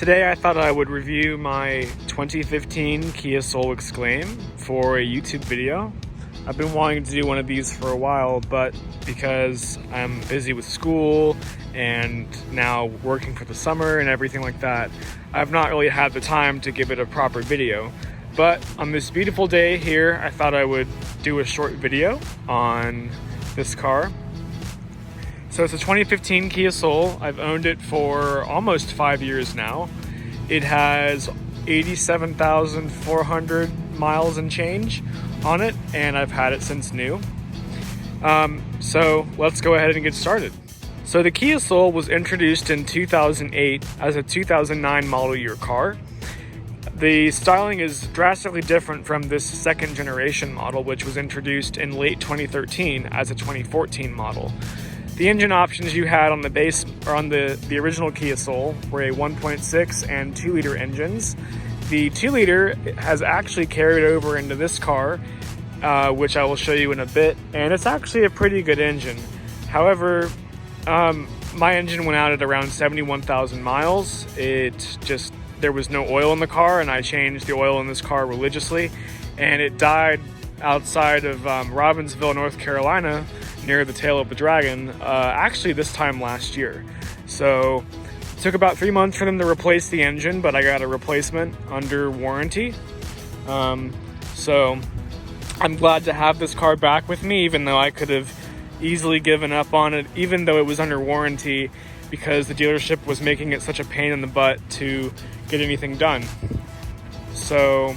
Today I thought I would review my 2015 Kia Soul Exclaim for a YouTube video. I've been wanting to do one of these for a while, but because I'm busy with school and now working for the summer and everything like that, I've not really had the time to give it a proper video. But on this beautiful day here, I thought I would do a short video on this car. So it's a 2015 Kia Soul. I've owned it for almost 5 years now. It has 87,400 miles and change on it, and I've had it since new. So let's go ahead and get started. So the Kia Soul was introduced in 2008 as a 2009 model year car. The styling is drastically different from this second generation model, which was introduced in late 2013 as a 2014 model. The engine options you had on the base, or on the original Kia Soul, were a 1.6 and 2-liter engines. The 2-liter has actually carried over into this car, which I will show you in a bit, and it's actually a pretty good engine. However, my engine went out at around 71,000 miles. There was no oil in the car, and I changed the oil in this car religiously, and it died outside of Robbinsville, North Carolina, near the tail of the dragon, actually this time last year. So it took about 3 months for them to replace the engine, but I got a replacement under warranty. So I'm glad to have this car back with me, even though I could have easily given up on it, even though it was under warranty, because the dealership was making it such a pain in the butt to get anything done. So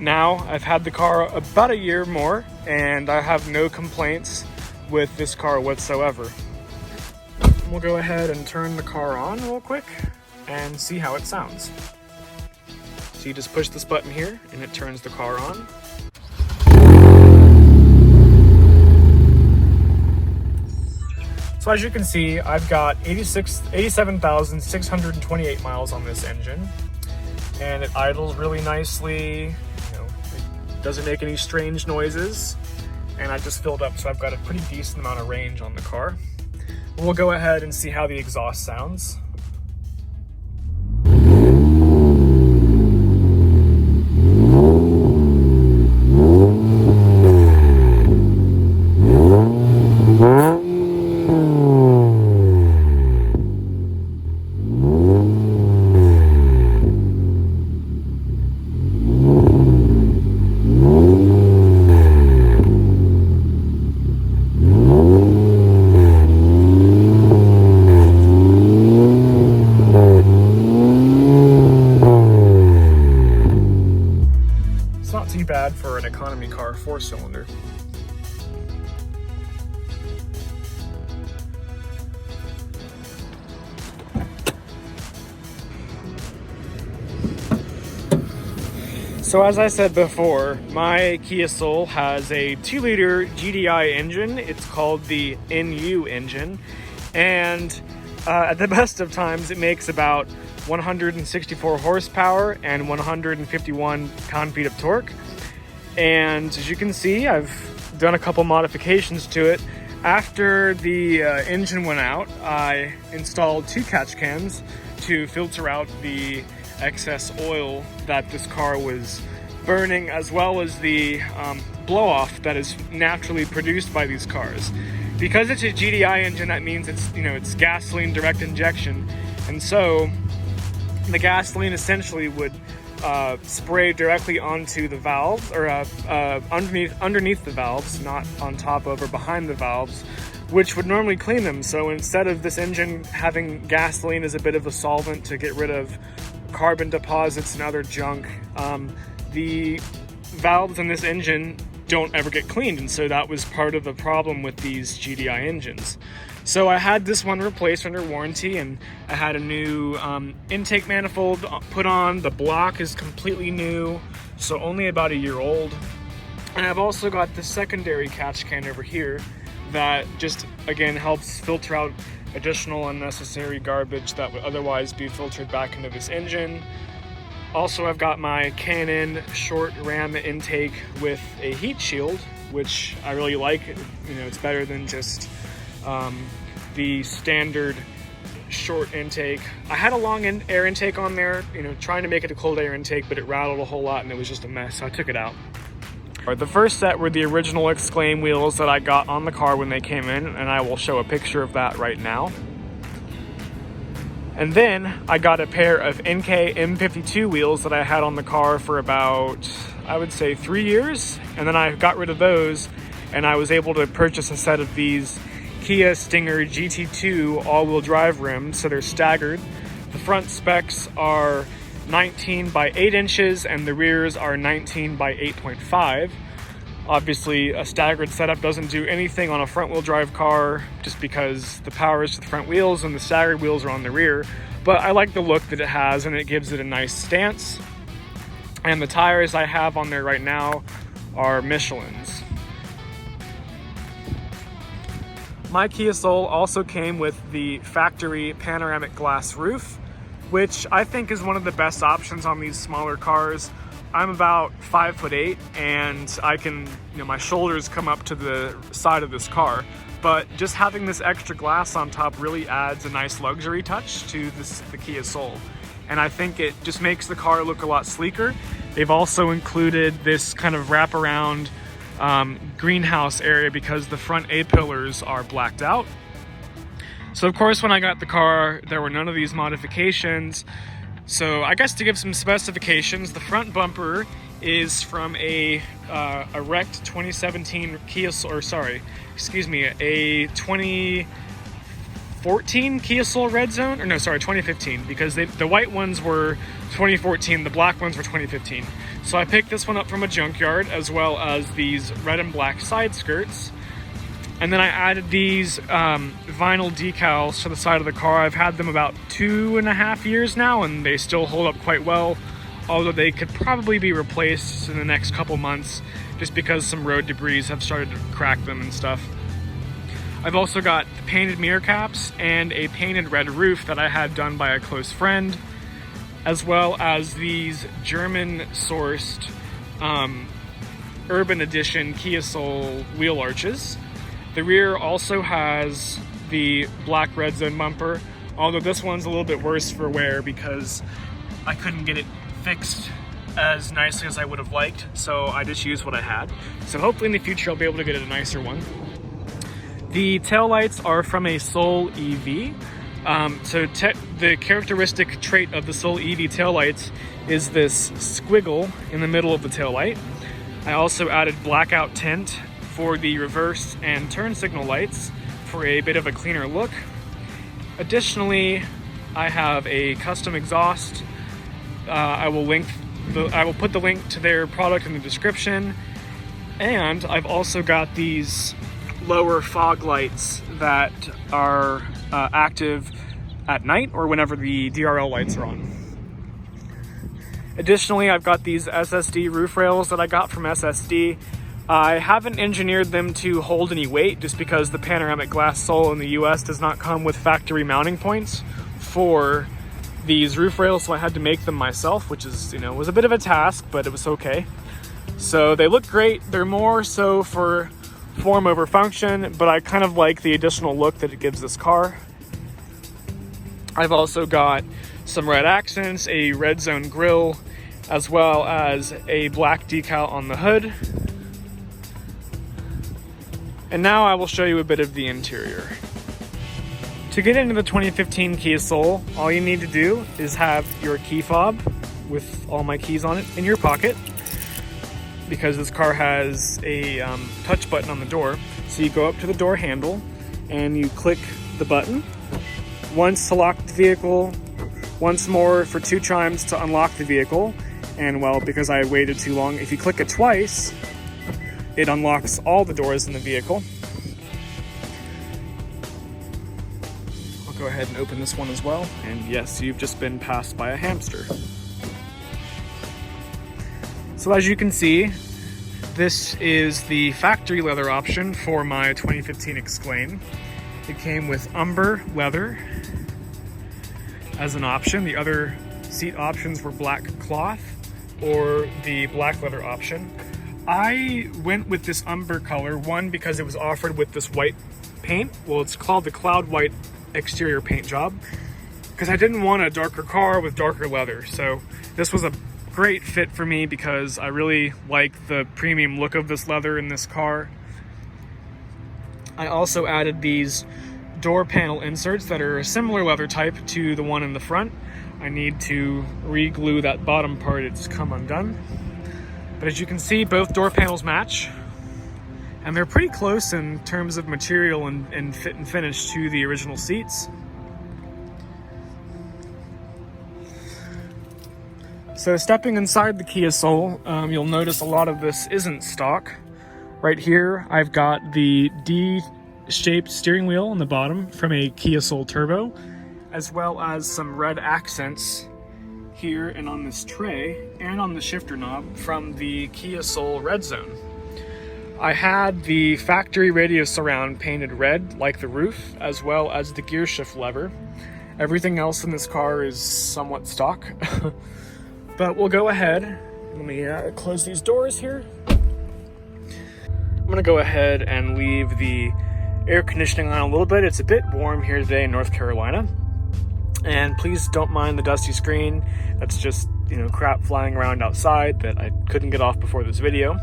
now I've had the car about a year more, and I have no complaints with this car whatsoever. We'll go ahead and turn the car on real quick and see how it sounds. So you just push this button here and it turns the car on. So as you can see, I've got 87,628 miles on this engine, and it idles really nicely. It doesn't make any strange noises, and I just filled up, so I've got a pretty decent amount of range on the car. We'll go ahead and see how the exhaust sounds. Not too bad for an economy car 4-cylinder. So as I said before, my Kia Soul has a 2-liter GDI engine. It's called the NU engine, and at the best of times it makes about 164 horsepower and 151 pound-feet of torque. And as you can see, I've done a couple modifications to it. After the engine went out, I installed 2 catch cans to filter out the excess oil that this car was burning, as well as the blow-off that is naturally produced by these cars. Because it's a GDI engine, that means it's gasoline direct injection, and so the gasoline essentially would spray directly onto the valves, or underneath the valves, not on top of or behind the valves, which would normally clean them. So instead of this engine having gasoline as a bit of a solvent to get rid of carbon deposits and other junk, the valves in this engine don't ever get cleaned, and so that was part of the problem with these GDI engines. So I had this one replaced under warranty, and I had a new intake manifold put on. The block is completely new, so only about a year old. And I've also got the secondary catch can over here that just, again, helps filter out additional unnecessary garbage that would otherwise be filtered back into this engine. Also, I've got my Canon short ram intake with a heat shield, which I really like. It's better than just the standard short intake. I had a long air intake on there, you know, trying to make it a cold air intake, but it rattled a whole lot and it was just a mess, so I took it out. The first set were the original Exclaim wheels that I got on the car when they came in, and I will show a picture of that right now. And then I got a pair of NK M52 wheels that I had on the car for about, I would say, 3 years. And then I got rid of those and I was able to purchase a set of these Kia Stinger GT2 all-wheel drive rims. So they're staggered. The front specs are 19 by 8 inches and the rears are 19 by 8.5. Obviously, a staggered setup doesn't do anything on a front-wheel drive car just because the power is to the front wheels and the staggered wheels are on the rear. But I like the look that it has and it gives it a nice stance. And the tires I have on there right now are Michelin's. My Kia Soul also came with the factory panoramic glass roof, which I think is one of the best options on these smaller cars. I'm about 5'8" and I can, you know, my shoulders come up to the side of this car. But just having this extra glass on top really adds a nice luxury touch to the Kia Soul. And I think it just makes the car look a lot sleeker. They've also included this kind of wraparound greenhouse area because the front A-pillars are blacked out. So of course, when I got the car, there were none of these modifications. So I guess to give some specifications, the front bumper is from a wrecked 2017 Kia Soul, or sorry, excuse me, a 2014 Kia Soul Red Zone, or no, sorry, 2015, because the white ones were 2014, the black ones were 2015. So I picked this one up from a junkyard, as well as these red and black side skirts. And then I added these vinyl decals to the side of the car. I've had them about 2.5 years now, and they still hold up quite well, although they could probably be replaced in the next couple months just because some road debris have started to crack them and stuff. I've also got painted mirror caps and a painted red roof that I had done by a close friend, as well as these German-sourced Urban Edition Kia Soul wheel arches. The rear also has the black red zone bumper, although this one's a little bit worse for wear because I couldn't get it fixed as nicely as I would have liked, so I just used what I had. So hopefully in the future I'll be able to get a nicer one. The taillights are from a Soul EV. The characteristic trait of the Soul EV taillights is this squiggle in the middle of the taillight. I also added blackout tint for the reverse and turn signal lights for a bit of a cleaner look. Additionally, I have a custom exhaust. I will put the link to their product in the description. And I've also got these lower fog lights that are active at night or whenever the DRL lights are on. Additionally, I've got these SSD roof rails that I got from SSD. I haven't engineered them to hold any weight just because the panoramic glass Soul in the US does not come with factory mounting points for these roof rails, so I had to make them myself, which is, was a bit of a task, but it was okay. So they look great. They're more so for form over function, but I kind of like the additional look that it gives this car. I've also got some red accents, a red zone grille, as well as a black decal on the hood. And now I will show you a bit of the interior. To get into the 2015 Kia Soul, all you need to do is have your key fob with all my keys on it in your pocket, because this car has a touch button on the door. So you go up to the door handle and you click the button. Once to lock the vehicle, once more for 2 chimes to unlock the vehicle. And well, because I waited too long, if you click it twice, it unlocks all the doors in the vehicle. I'll go ahead and open this one as well. And yes, you've just been passed by a hamster. So as you can see, this is the factory leather option for my 2015 Exclaim. It came with umber leather as an option. The other seat options were black cloth or the black leather option. I went with this umber color, one, because it was offered with this white paint. Well, it's called the Cloud White exterior paint job because I didn't want a darker car with darker leather. So this was a great fit for me because I really like the premium look of this leather in this car. I also added these door panel inserts that are a similar leather type to the one in the front. I need to re-glue that bottom part, it's come undone. But as you can see, both door panels match, and they're pretty close in terms of material and fit and finish to the original seats. So stepping inside the Kia Soul, you'll notice a lot of this isn't stock. Right here, I've got the D-shaped steering wheel on the bottom from a Kia Soul Turbo, as well as some red accents here and on this tray and on the shifter knob from the Kia Soul Red Zone. I had the factory radio surround painted red like the roof, as well as the gear shift lever. Everything else in this car is somewhat stock. But we'll go ahead. Let me close these doors here. I'm gonna go ahead and leave the air conditioning on a little bit. It's a bit warm here today in North Carolina. And please don't mind the dusty screen. That's just, crap flying around outside that I couldn't get off before this video.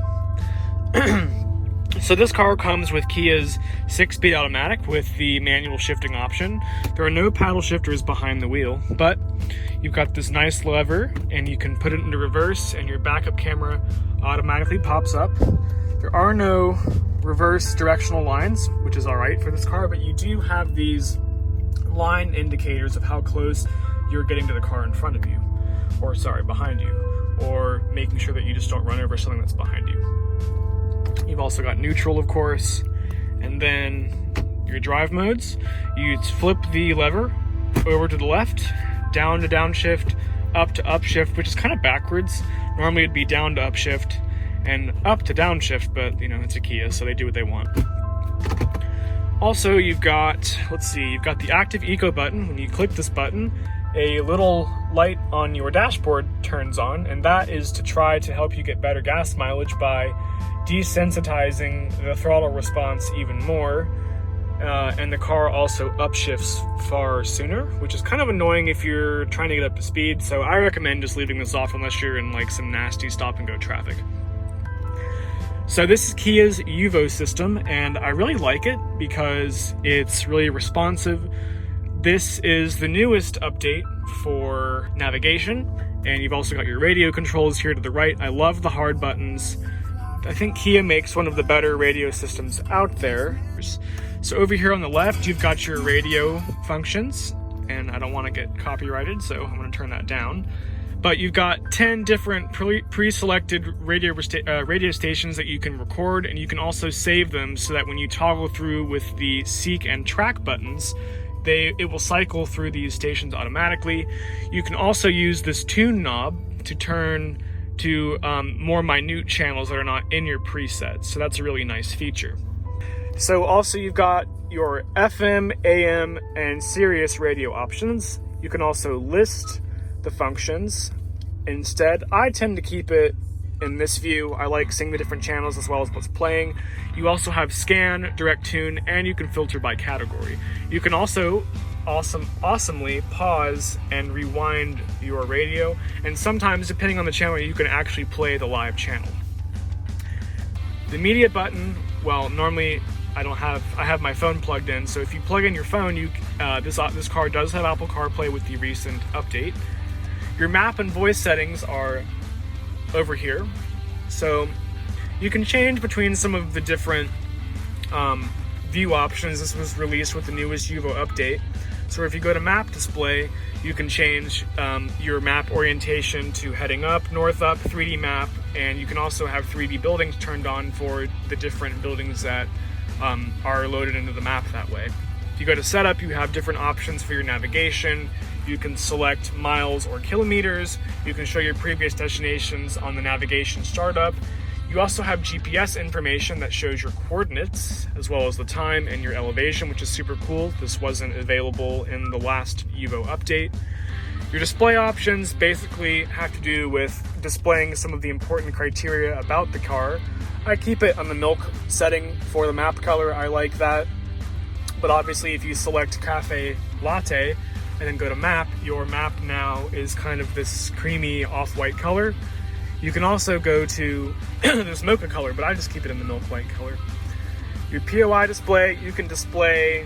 So this car comes with Kia's 6-speed automatic with the manual shifting option. There are no paddle shifters behind the wheel, but you've got this nice lever and you can put it into reverse and your backup camera automatically pops up. There are no reverse directional lines, which is all right for this car, but you do have these line indicators of how close you're getting to the car in front of you, or behind you, or making sure that you just don't run over something that's behind you. You've also got neutral, of course, and then your drive modes. You flip the lever over to the left, down to downshift, up to upshift, which is kind of backwards. Normally it'd be down to upshift and up to downshift, but it's a Kia, so they do what they want. Also, you've got the active eco button. When you click this button, a little light on your dashboard turns on, and that is to try to help you get better gas mileage by desensitizing the throttle response even more. And the car also upshifts far sooner, which is kind of annoying if you're trying to get up to speed. So I recommend just leaving this off unless you're in some nasty stop and go traffic. So this is Kia's Yuvo system, and I really like it because it's really responsive. This is the newest update for navigation, and you've also got your radio controls here to the right. I love the hard buttons. I think Kia makes one of the better radio systems out there. So over here on the left, you've got your radio functions, and I don't want to get copyrighted, so I'm going to turn that down. But you've got 10 different pre-selected radio stations that you can record, and you can also save them so that when you toggle through with the seek and track buttons, it will cycle through these stations automatically. You can also use this tune knob to turn to more minute channels that are not in your presets. So that's a really nice feature. So also you've got your FM, AM, and Sirius radio options. You can also list the functions. Instead, I tend to keep it in this view. I like seeing the different channels as well as what's playing. You also have scan, direct tune, and you can filter by category. You can also awesomely pause and rewind your radio, and sometimes depending on the channel you can actually play the live channel. The media button, well, normally I have my phone plugged in, so if you plug in your phone, this car does have Apple CarPlay with the recent update. Your map and voice settings are over here, so you can change between some of the different view options. This was released with the newest Yuvo update. So if you go to map display, you can change your map orientation to heading up, north up, 3D map, and you can also have 3D buildings turned on for the different buildings that are loaded into the map that way. If you go to setup, you have different options for your navigation. You can select miles or kilometers. You can show your previous destinations on the navigation startup. You also have GPS information that shows your coordinates, as well as the time and your elevation, which is super cool. This wasn't available in the last Yuvo update. Your display options basically have to do with displaying some of the important criteria about the car. I keep it on the milk setting for the map color. I like that. But obviously if you select cafe latte and then go to map, your map now is kind of this creamy off-white color. You can also go to this mocha color, but I just keep it in the milk white color. Your POI display, you can display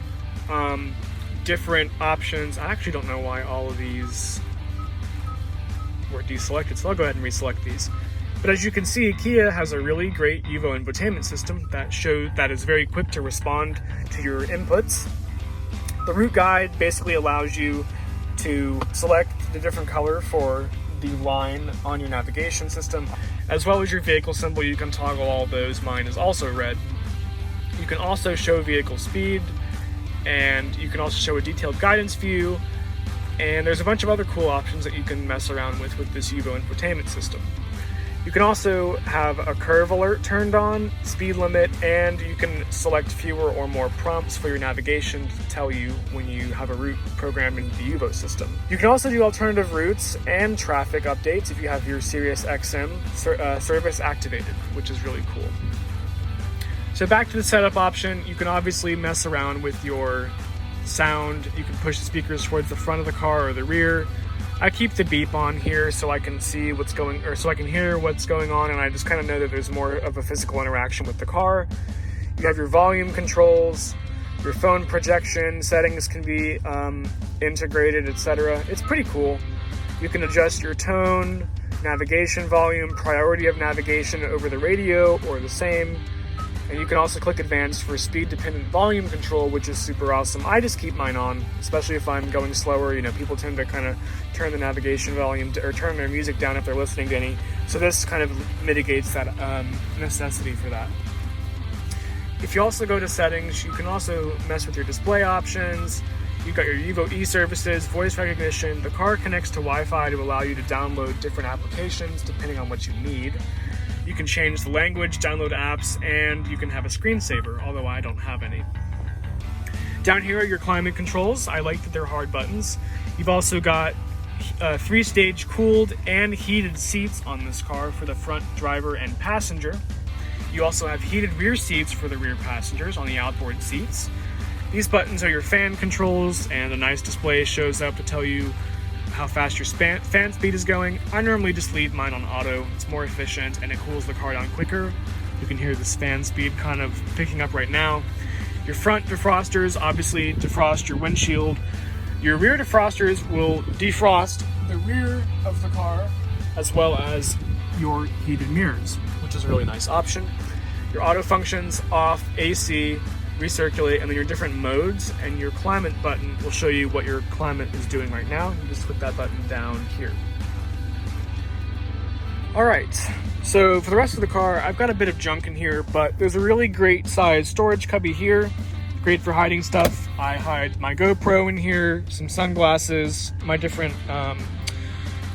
different options. I actually don't know why all of these were deselected, so I'll go ahead and reselect these. But as you can see, Kia has a really great Evo infotainment system that is very quick to respond to your inputs. The route guide basically allows you to select the different color for the line on your navigation system, as well as your vehicle symbol. You can toggle all those. Mine is also red. You can also show vehicle speed, and you can also show a detailed guidance view, and there's a bunch of other cool options that you can mess around with this Evo infotainment system. You can also have a curve alert turned on, speed limit, and you can select fewer or more prompts for your navigation to tell you when you have a route programmed into the Evo system. You can also do alternative routes and traffic updates if you have your Sirius XM service activated, which is really cool. So back to the setup option, you can obviously mess around with your sound. You can push the speakers towards the front of the car or the rear. I keep the beep on here so I can see so I can hear what's going on, and I just kind of know that there's more of a physical interaction with the car. You have your volume controls, your phone projection settings can be integrated, etc. It's pretty cool. You can adjust your tone, navigation volume, priority of navigation over the radio or the same. And you can also click advanced for speed-dependent volume control, which is super awesome. I just keep mine on, especially if I'm going slower. You know, people tend to kind of turn the navigation volume or turn their music down if they're listening to any. So this kind of mitigates that necessity for that. If you also go to settings, you can also mess with your display options. You've got your Evo e-services, voice recognition. The car connects to Wi-Fi to allow you to download different applications depending on what you need. You can change the language, download apps, and you can have a screensaver, although I don't have any. Down here are your climate controls. I like that they're hard buttons. You've also got 3-stage cooled and heated seats on this car for the front driver and passenger. You also have heated rear seats for the rear passengers on the outboard seats. These buttons are your fan controls, and a nice display shows up to tell you how fast your fan speed is going. I normally just leave mine on auto. It's more efficient and it cools the car down quicker. You can hear this fan speed kind of picking up right now. Your front defrosters obviously defrost your windshield. Your rear defrosters will defrost the rear of the car as well as your heated mirrors, which is a really nice option. Your auto functions, off, AC, recirculate, and then your different modes, and your climate button will show you what your climate is doing right now. You just click that button down here. Alright, so for the rest of the car, I've got a bit of junk in here, but there's a really great size storage cubby here. Great for hiding stuff. I hide my GoPro in here, some sunglasses, my different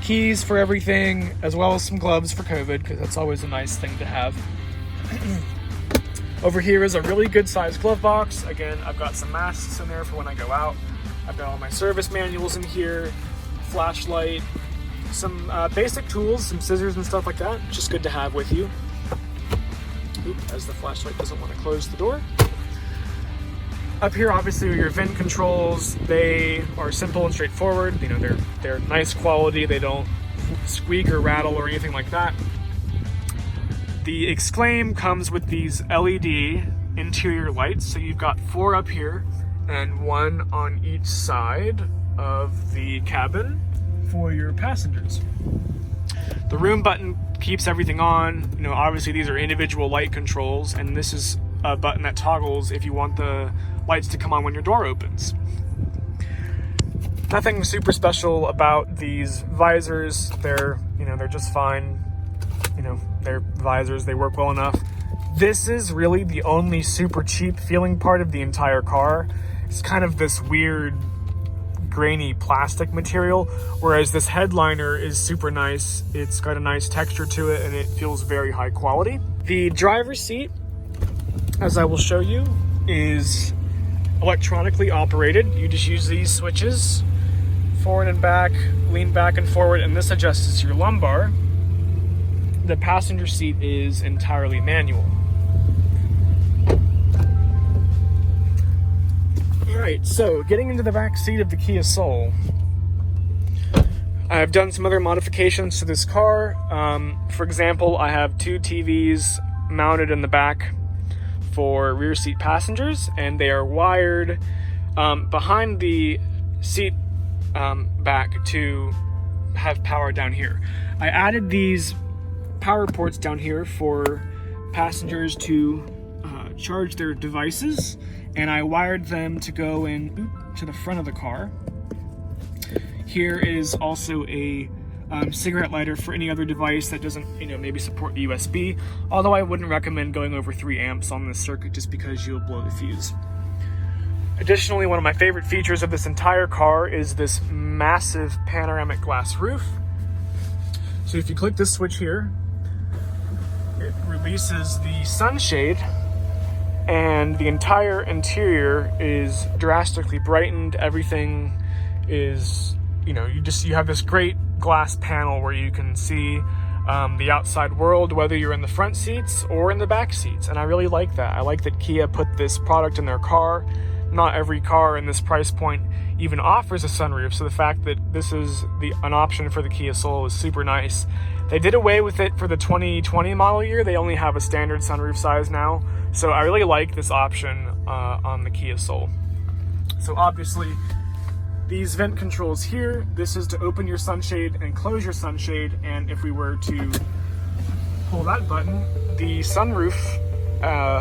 keys for everything, as well as some gloves for COVID, because that's always a nice thing to have. Over here is a really good sized glove box. Again, I've got some masks in there for when I go out. I've got all my service manuals in here, flashlight, some basic tools, some scissors and stuff like that. Just good to have with you. Oop, as the flashlight doesn't want to close the door. Up here, obviously, are your VIN controls. They are simple and straightforward. You know, they're nice quality. They don't squeak or rattle or anything like that. The Exclaim comes with these LED interior lights. So you've got 4 up here and 1 on each side of the cabin for your passengers. The room button keeps everything on. You know, obviously these are individual light controls, and this is a button that toggles if you want the lights to come on when your door opens. Nothing super special about these visors. They're just fine. You know, they're visors, they work well enough. This is really the only super cheap feeling part of the entire car. It's kind of this weird grainy plastic material, whereas this headliner is super nice. It's got a nice texture to it and it feels very high quality. The driver's seat, as I will show you, is electronically operated. You just use these switches, forward and back, lean back and forward, and this adjusts your lumbar. The passenger seat is entirely manual. Alright, so getting into the back seat of the Kia Soul. I've done some other modifications to this car. For example, I have 2 TVs mounted in the back for rear seat passengers, and they are wired behind the seat back to have power down here. I added these power ports down here for passengers to charge their devices, and I wired them to go in to the front of the car. Here is also a cigarette lighter for any other device that doesn't, maybe support USB, although I wouldn't recommend going over 3 amps on this circuit just because you'll blow the fuse. Additionally, one of my favorite features of this entire car is this massive panoramic glass roof. So if you click this switch here, it releases the sunshade, and the entire interior is drastically brightened. Everything is, you have this great glass panel where you can see the outside world, whether you're in the front seats or in the back seats. And I really like that. I like that Kia put this product in their car. Not every car in this price point even offers a sunroof, so the fact that this is an option for the Kia Soul is super nice. They did away with it for the 2020 model year. They only have a standard sunroof size now, so I really like this option on the Kia Soul. So obviously, these vent controls here, this is to open your sunshade and close your sunshade, and if we were to pull that button, the sunroof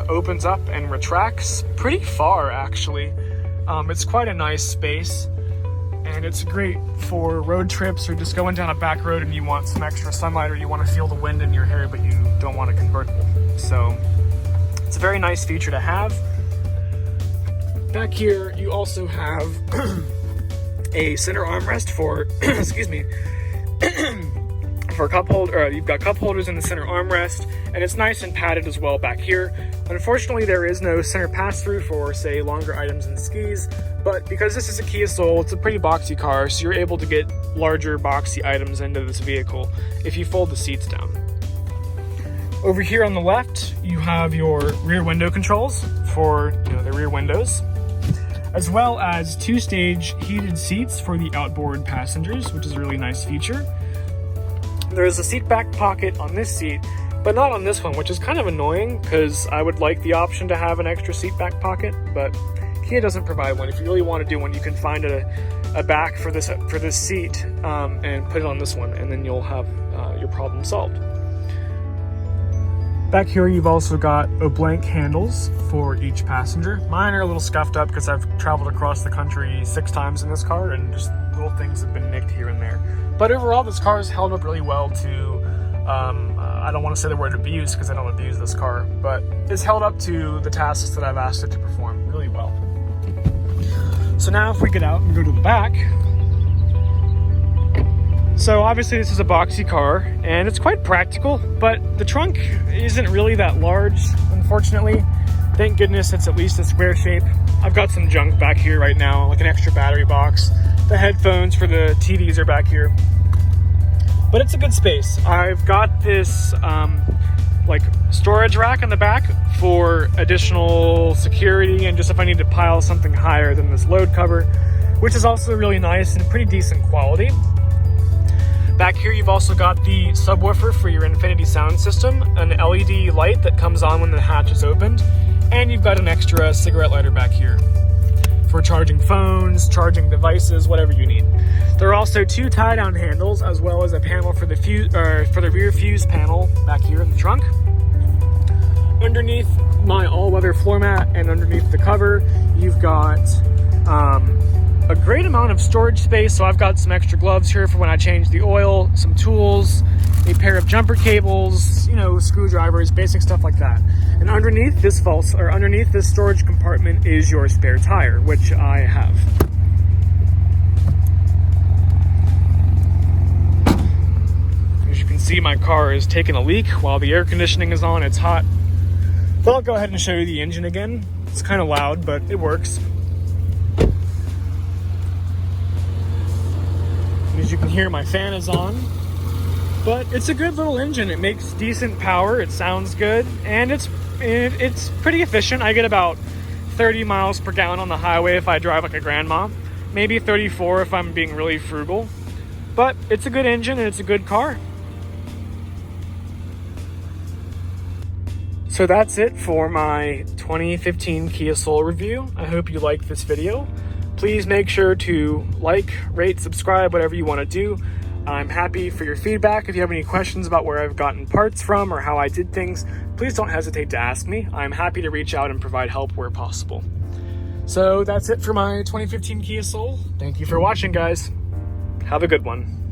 opens up and retracts pretty far, actually. It's quite a nice space, and it's great for road trips or just going down a back road and you want some extra sunlight, or you want to feel the wind in your hair but you don't want a convertible. So it's a very nice feature to have. Back here you also have a center armrest for excuse me for cup holder. You've got cup holders in the center armrest, and it's nice and padded as well back here. Unfortunately, there is no center pass-through for, say, longer items and skis, but because this is a Kia Soul, it's a pretty boxy car, so you're able to get larger boxy items into this vehicle if you fold the seats down. Over here on the left, you have your rear window controls for the rear windows, as well as 2-stage heated seats for the outboard passengers, which is a really nice feature. There's a seat back pocket on this seat, but not on this one, which is kind of annoying because I would like the option to have an extra seat back pocket, but Kia doesn't provide one. If you really want to do one, you can find a back for this seat and put it on this one, and then you'll have your problem solved. Back here, you've also got blank handles for each passenger. Mine are a little scuffed up because I've traveled across the country 6 times in this car, and just little things have been nicked here and there. But overall, this car has held up really well to, I don't want to say the word abuse because I don't abuse this car, but it's held up to the tasks that I've asked it to perform really well. So now if we get out and go to the back, so obviously this is a boxy car and it's quite practical, but the trunk isn't really that large, unfortunately. Thank goodness it's at least a square shape. I've got some junk back here right now, like an extra battery box. The headphones for the TVs are back here. But it's a good space. I've got this like storage rack in the back for additional security and just if I need to pile something higher than this load cover, which is also really nice and pretty decent quality. Back here you've also got the subwoofer for your Infinity sound system, an LED light that comes on when the hatch is opened, and you've got an extra cigarette lighter back here for charging phones, charging devices, whatever you need. There are also 2 tie-down handles, as well as a panel for the rear fuse panel back here in the trunk. Underneath my all-weather floor mat and underneath the cover, you've got a great amount of storage space. So I've got some extra gloves here for when I change the oil, some tools, a pair of jumper cables, screwdrivers, basic stuff like that. And underneath this storage compartment is your spare tire, which I have. As you can see, my car is taking a leak while the air conditioning is on. It's hot. But I'll go ahead and show you the engine again. It's kind of loud, but it works. As you can hear, my fan is on. But it's a good little engine. It makes decent power, it sounds good, and it's pretty efficient. I get about 30 miles per gallon on the highway if I drive like a grandma. Maybe 34 if I'm being really frugal. But it's a good engine and it's a good car. So that's it for my 2015 Kia Soul review. I hope you liked this video. Please make sure to like, rate, subscribe, whatever you want to do. I'm happy for your feedback. If you have any questions about where I've gotten parts from or how I did things, please don't hesitate to ask me. I'm happy to reach out and provide help where possible. So that's it for my 2015 Kia Soul. Thank you for watching, guys. Have a good one.